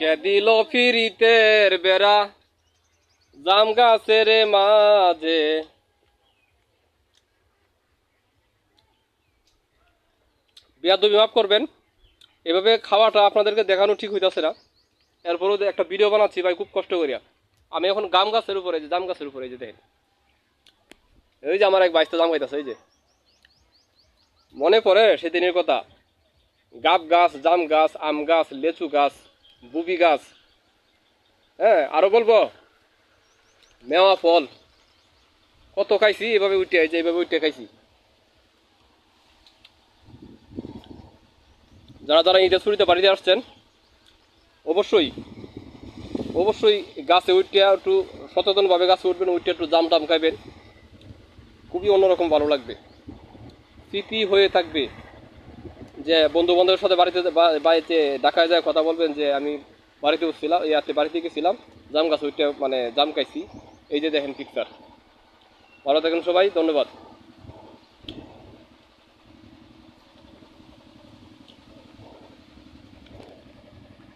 কে দিল ফিরিতের বেড়া জাম গাছের মাঝে। বেয়াদবি মাফ করবেন, এভাবে খাওয়াটা আপনাদেরকে দেখানো ঠিক হইতাছে না। এরপরেও একটা ভিডিও বানাচ্ছি ভাই খুব কষ্ট করিয়া। আমি এখন জাম গাছের উপরে, যে জাম গাছের উপরে, এই যে দেখেন, এই যে আমার এক বাইশটা জাম খাইতেছে। এই যে মনে পড়ে সেদিনের কথা, গাব গাছ, জাম গাছ, আম গাছ, লেচু গাছ, বুবি গাছ, হ্যাঁ আরো বলবো মেওয়া ফল কত খাইছি। এভাবে উঠে, এই যে এইভাবে উঠে খাইছি। যারা যারা ঈদের ছুটিতে বাড়িতে আসছেন, অবশ্যই অবশ্যই গাছে উঠে একটু সচেতনভাবে গাছে উঠবেন, উঠে একটু জাম টাম খাইবেন, খুবই অন্যরকম ভালো লাগবে, স্মৃতি হয়ে থাকবে। যে বন্ধু বান্ধবের সাথে বাড়িতে ঢাকায় যায় কথা বলবেন যে আমি বাড়িতে উঠছিলাম, বাড়িতে গেছিলাম, জাম গাছ উঠে মানে জাম খাইছি। এই যে দেখেন পিকচার। ভালো থাকেন সবাই, ধন্যবাদ।